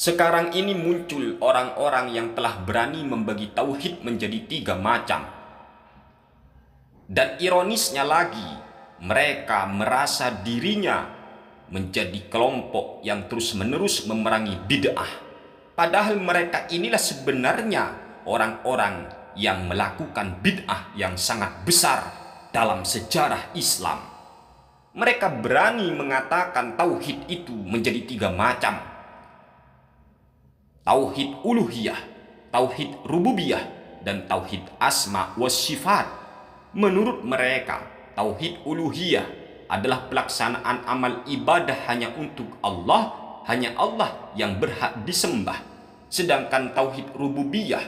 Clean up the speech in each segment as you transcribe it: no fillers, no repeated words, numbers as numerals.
Sekarang ini muncul orang-orang yang telah berani membagi tauhid menjadi 3 macam. Dan ironisnya lagi, mereka merasa dirinya menjadi kelompok yang terus-menerus memerangi bid'ah. Padahal mereka inilah sebenarnya orang-orang yang melakukan bid'ah yang sangat besar dalam sejarah Islam. Mereka berani mengatakan tauhid itu menjadi 3 macam. Tauhid uluhiyah, tauhid rububiyah, dan tauhid asma wa sifat. Menurut mereka, tauhid uluhiyah adalah pelaksanaan amal ibadah hanya untuk Allah, hanya Allah yang berhak disembah. Sedangkan tauhid rububiyah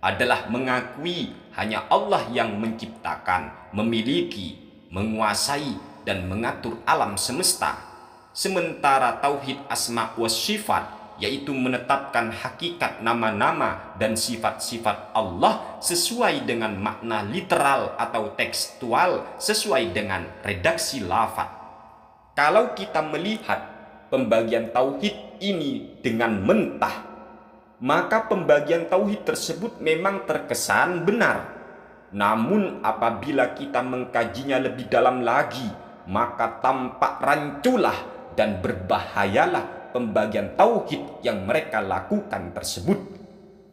adalah mengakui hanya Allah yang menciptakan, memiliki, menguasai, dan mengatur alam semesta. Sementara tauhid asma wa sifat yaitu menetapkan hakikat nama-nama dan sifat-sifat Allah sesuai dengan makna literal atau tekstual sesuai dengan redaksi lafaz. Kalau kita melihat pembagian tauhid ini dengan mentah, maka pembagian tauhid tersebut memang terkesan benar. Namun apabila kita mengkajinya lebih dalam lagi, maka tampak ranculah dan berbahayalah pembagian tauhid yang mereka lakukan tersebut.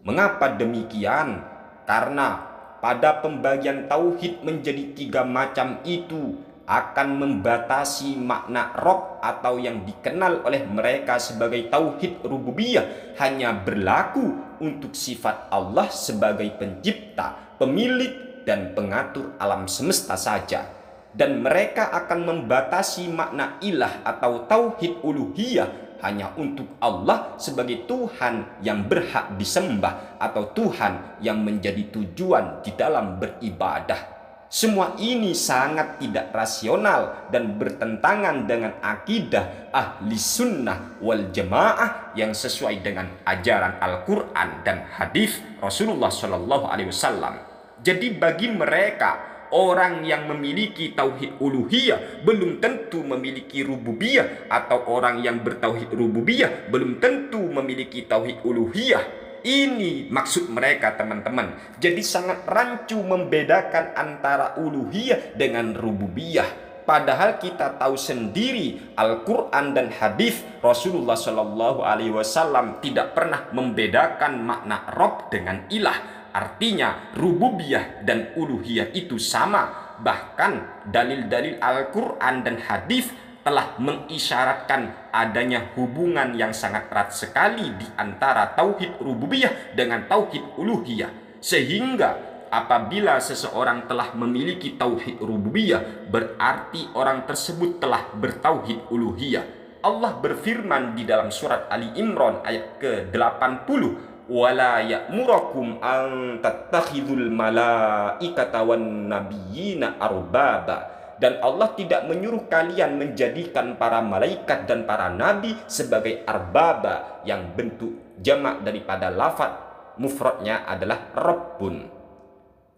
Mengapa demikian? Karena pada pembagian tauhid menjadi 3 macam itu akan membatasi makna Rabb atau yang dikenal oleh mereka sebagai tauhid rububiyah hanya berlaku untuk sifat Allah sebagai pencipta, pemilik, dan pengatur alam semesta saja. Dan mereka akan membatasi makna ilah atau tauhid uluhiyah hanya untuk Allah sebagai Tuhan yang berhak disembah atau Tuhan yang menjadi tujuan di dalam beribadah. Semua ini sangat tidak rasional dan bertentangan dengan akidah ahli sunnah wal jamaah yang sesuai dengan ajaran Al-Quran dan hadis Rasulullah SAW. Jadi bagi mereka, orang yang memiliki tauhid uluhiyah belum tentu memiliki rububiyah, atau orang yang bertauhid rububiyah belum tentu memiliki tauhid uluhiyah. Ini maksud mereka, teman-teman. Jadi sangat rancu membedakan antara uluhiyah dengan rububiyah. Padahal kita tahu sendiri Al-Quran dan hadis Rasulullah SAW tidak pernah membedakan makna Rabb dengan ilah. Artinya rububiyah dan uluhiyah itu sama. Bahkan dalil-dalil Al-Quran dan hadis telah mengisyaratkan adanya hubungan yang sangat erat sekali di antara tauhid rububiyah dengan tauhid uluhiyah. Sehingga apabila seseorang telah memiliki tauhid rububiyah, berarti orang tersebut telah bertauhid uluhiyah. Allah berfirman di dalam surat Ali Imran ayat ke-80, wala ya'murakum an tattakhidul malaikata wan nabiyyina arbaba. Dan Allah tidak menyuruh kalian menjadikan para malaikat dan para nabi sebagai arbaba, yang bentuk jamak daripada lafaz mufradnya adalah rabbun.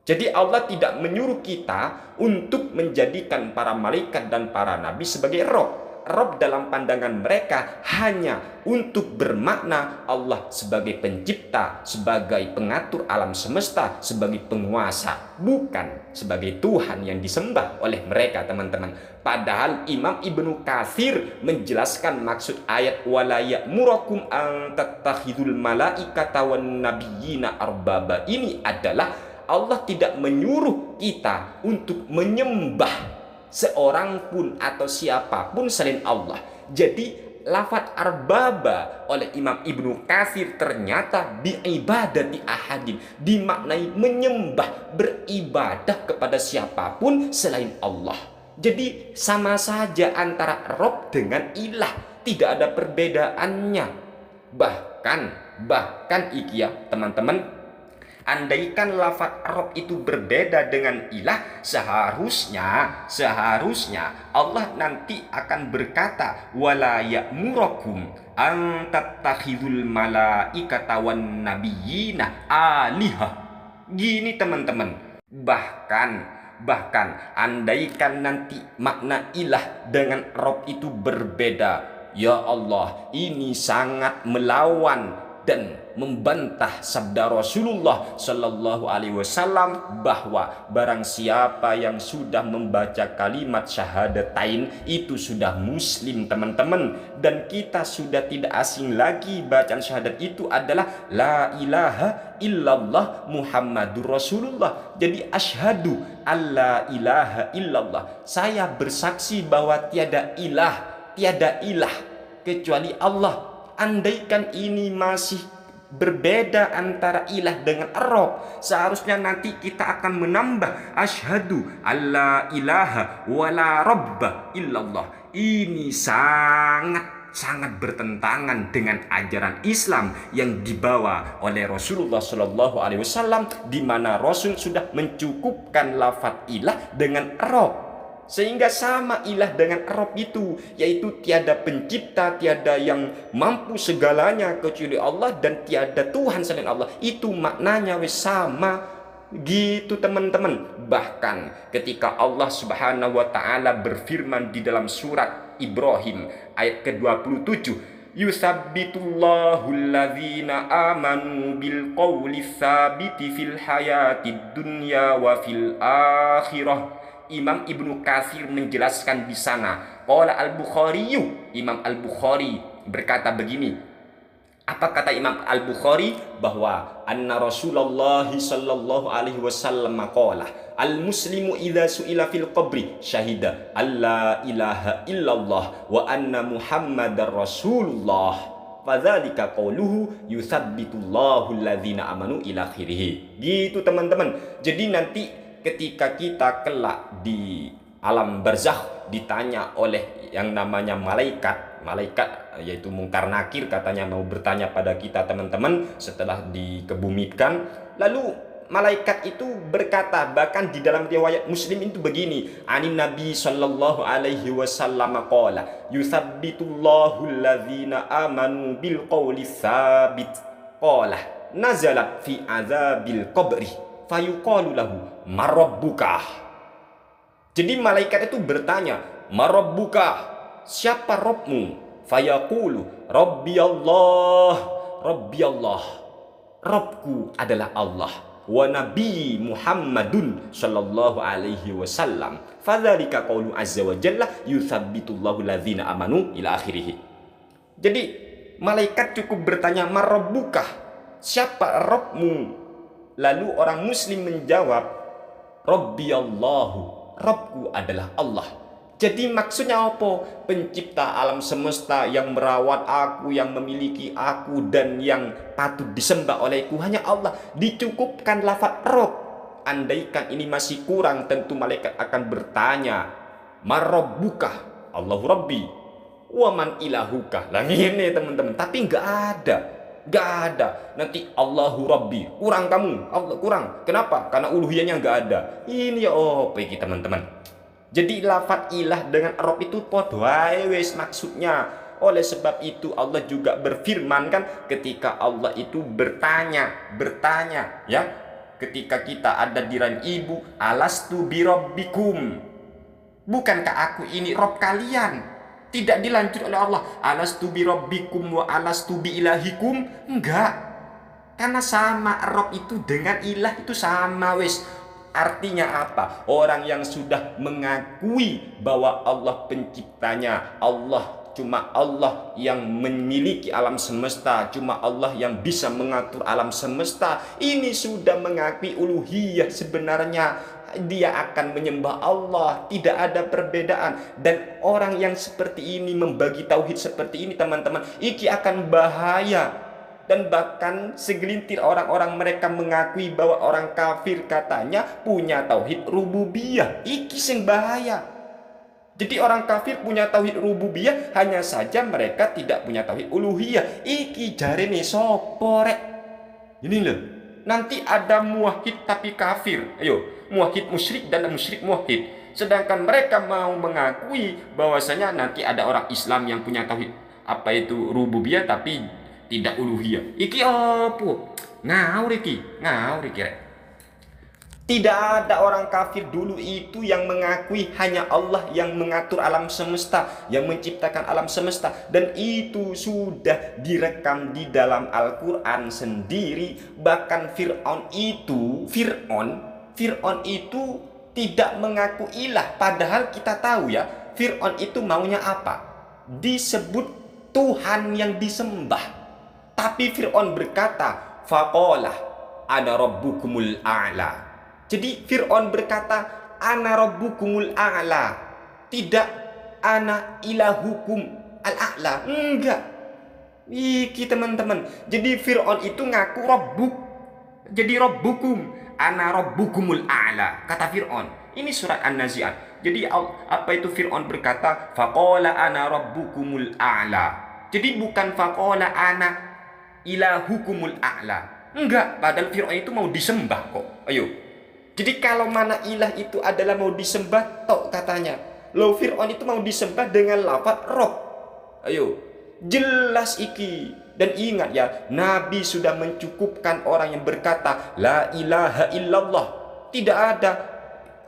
Jadi Allah tidak menyuruh kita untuk menjadikan para malaikat dan para nabi sebagai Rabb. Rabb dalam pandangan mereka hanya untuk bermakna Allah sebagai pencipta, sebagai pengatur alam semesta, sebagai penguasa, bukan sebagai Tuhan yang disembah oleh mereka, teman-teman. Padahal Imam Ibnu Katsir menjelaskan maksud ayat wala ya'murakum an tattakhidul malaikata wan nabiyyina arbaba ini adalah Allah tidak menyuruh kita untuk menyembah seorang pun atau siapapun selain Allah. Jadi lafaz arbaba oleh Imam Ibnu Katsir ternyata biibadati ahadin, dimaknai menyembah, beribadah kepada siapapun selain Allah. Jadi sama saja antara Rabb dengan ilah, tidak ada perbedaannya. Bahkan iki ya teman-teman, andaikan lafaz Rabb itu berbeda dengan ilah, seharusnya Allah nanti akan berkata wala ya'murakum an tattakhidul malaikata wan nabiyyina alihah. Gini teman-teman, bahkan andaikan nanti makna ilah dengan Rabb itu berbeda, ya Allah, ini sangat melawan dan membantah sabda Rasulullah Sallallahu Alaihi Wasallam bahwa barang siapa yang sudah membaca kalimat syahadatain itu sudah muslim, teman-teman. Dan kita sudah tidak asing lagi, bacaan syahadat itu adalah la ilaha illallah Muhammadur Rasulullah. Jadi asyhadu alla ilaha illallah, saya bersaksi bahwa tiada ilah kecuali Allah. Andaikan ini masih berbeda antara ilah dengan Rabb, seharusnya nanti kita akan menambah asyhadu alla ilaha wala rabba illallah. Ini sangat bertentangan dengan ajaran Islam yang dibawa oleh Rasulullah Shallallahu Alaihi Wasallam, di mana Rasul sudah mencukupkan lafaz ilah dengan Rabb. Sehingga sama ilah dengan Rabb itu, yaitu tiada pencipta, tiada yang mampu segalanya kecuali Allah, dan tiada Tuhan selain Allah. Itu maknanya sama gitu, teman-teman. Bahkan ketika Allah Subhanahu wa taala berfirman di dalam surat Ibrahim ayat ke-27, yusabbitullahu alladzina amanu bil qawli tsabiti fil hayatid dunya wa fil akhirah. Imam Ibnu Katsir menjelaskan di sana. Qala Al-Bukhari, Imam Al-Bukhari berkata begini. Apa kata Imam Al-Bukhari? Bahwa anna Rasulullah sallallahu alaihi wasallam qala al-muslimu idza su'ila fil qabri syahida alla ilaha illallah wa anna Muhammadar Rasulullah. Fadzalika qauluhu yusabbitullahu alladzina amanu ila akhirih. Gitu, teman-teman. Jadi nanti ketika kita kelak di alam barzakh ditanya oleh yang namanya malaikat yaitu Mungkar Nakir, katanya mau bertanya pada kita, teman-teman, setelah dikebumikan. Lalu malaikat itu berkata, bahkan di dalam riwayat Muslim itu begini, anin Nabi sallallahu alaihi wasallam qala yusabbitullahu alladzina amanu bil qawli tsabit qala nazalat fi azabil qabri fayuqalu lahu marabbuka. Jadi malaikat itu bertanya, marabbuka, siapa Rabbmu? Fayaqulu rabbi Allah, rabbi Allah, Rabbku adalah Allah, wa nabi Muhammadun sallallahu alaihi wasallam. Fadzalika qaulu azza wa jalla yutsabbitullahu alladzina amanu ila akhirih. Jadi malaikat cukup bertanya, marabbuka, siapa Rabbmu? Lalu orang muslim menjawab, Rabbi Allahu, Rabbku adalah Allah. Jadi maksudnya apa? Pencipta alam semesta yang merawat aku, yang memiliki aku, dan yang patut disembah olehku hanya Allah. Dicukupkan lafaz Rabb. Andaikan ini masih kurang, tentu malaikat akan bertanya, marabbuka, Allahu Rabbi, wa man ilahuka. Lah ini, teman-teman, tapi enggak ada. Nanti Allahu Rabbi, kurang kamu, Allah kurang. Kenapa? Karena uluhiyahnya enggak ada. Ini ya pergi, teman-teman. Jadi lafaz ilah dengan Rabb itu podo ae wis maksudnya. Oleh sebab itu Allah juga berfirman kan, ketika Allah itu bertanya ya, ketika kita ada di rahim ibu, alastu bi rabbikum, bukankah aku ini Rabb kalian? Tidak dilanjut oleh Allah, alastu bi rabbikum wa alastu bi ilahikum. Enggak. Karena sama, Rabb itu dengan ilah itu sama wis. Artinya apa? Orang yang sudah mengakui bahwa Allah penciptanya, cuma Allah yang memiliki alam semesta, cuma Allah yang bisa mengatur alam semesta, ini sudah mengakui uluhiyah sebenarnya. Dia akan menyembah Allah, tidak ada perbedaan. Dan orang yang seperti ini, membagi tauhid seperti ini, teman-teman, iki akan bahaya. Dan bahkan segelintir orang-orang mereka mengakui bahwa orang kafir katanya punya tauhid rububiyah. Iki sing bahaya. Jadi orang kafir punya tauhid rububiyah, hanya saja mereka tidak punya tauhid uluhiyah. Iki jarene sopo rek? Ini loh. Nanti ada muwahhid tapi kafir. Ayo, muwahhid musyrik dan musyrik muwahhid. Sedangkan mereka mau mengakui bahwasanya nanti ada orang Islam yang punya tauhid apa itu rububiyah tapi tidak uluhiyah. Iki apa? Ngawur iki rek. Tidak ada orang kafir dulu itu yang mengakui hanya Allah yang mengatur alam semesta, yang menciptakan alam semesta. Dan itu sudah direkam di dalam Al-Quran sendiri. Bahkan Fir'aun itu tidak mengaku ilah. Padahal kita tahu ya, Fir'aun itu maunya apa? Disebut Tuhan yang disembah. Tapi Fir'aun berkata, faqala ana rabbukumul a'la. Jadi Fir'aun berkata, ana rabbukumul a'la. Tidak ana ilahukum al-a'la. Enggak. Iki teman-teman. Jadi Fir'aun itu ngaku rabbuk. Jadi rabbukum. Ana rabbukumul a'la. Kata Fir'aun. Ini surat An-Nazi'at. Jadi apa itu Fir'aun berkata, faqala ana rabbukumul a'la. Jadi bukan faqala ana ilahukumul a'la. Enggak. Padahal Fir'aun itu mau disembah kok. Ayo. Jadi kalau mana ilah itu adalah mau disembah tok katanya. Lo Fir'aun itu mau disembah dengan lafaz Rob. Ayo, jelas iki. Dan ingat ya, Nabi sudah mencukupkan orang yang berkata la ilaha illallah. Tidak ada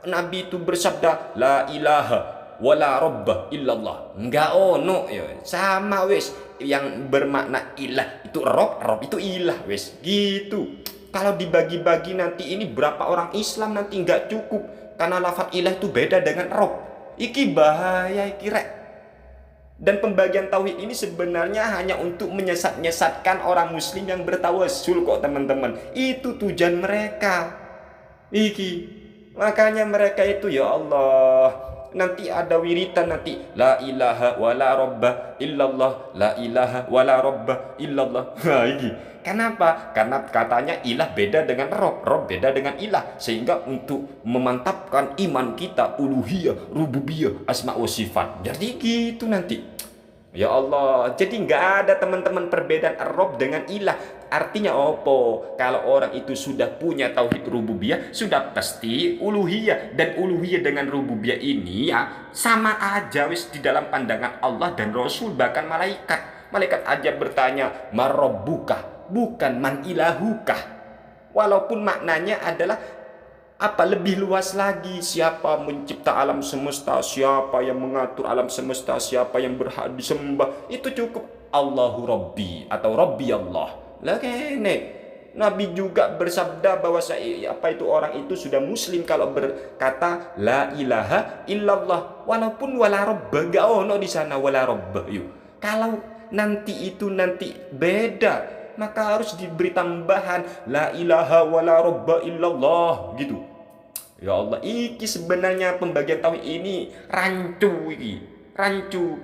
Nabi itu bersabda la ilaha wala robba illallah. Enggak ono ya. Sama wes yang bermakna ilah itu Rob itu ilah wes. Gitu. Kalau dibagi-bagi nanti ini berapa orang Islam nanti nggak cukup. Karena lafaz ilah itu beda dengan Rob. Iki bahaya iki rek. Dan pembagian tauhid ini sebenarnya hanya untuk menyesatkan orang muslim yang bertawassul kok teman-teman. Itu tujuan mereka. Iki. Makanya mereka itu ya Allah. Nanti ada wiritan nanti. La ilaha wa la robba illallah. La ilaha wa la robba illallah. Nah iki. Kenapa? Karena katanya ilah beda dengan Rob beda dengan ilah. Sehingga untuk memantapkan iman kita, uluhiyah, rububiyah, asma wa sifat. Jadi gitu nanti. Ya Allah, jadi nggak ada teman-teman perbedaan Rob dengan ilah. Artinya apa? Kalau orang itu sudah punya tauhid rububiyah, sudah pasti uluhiyah. Dan uluhiyah dengan rububiyah ini ya sama aja wis di dalam pandangan Allah dan Rasul, bahkan malaikat. Malaikat aja bertanya, marobbuka, bukan man ilahukah. Walaupun maknanya adalah apa lebih luas lagi, siapa mencipta alam semesta, siapa yang mengatur alam semesta, siapa yang berhak disembah, itu cukup Allahu Rabbi atau Rabbi Allah. Lah kene Nabi juga bersabda bahwa apa itu orang itu sudah muslim kalau berkata la ilaha illallah, walaupun wala rabba gak ono di sana wala rabba. Yuk, kalau nanti beda, maka harus diberi tambahan la ilaha wala rabba illallah gitu. Ya Allah, iki sebenarnya pembagian tauhid ini rancu iki, rancu.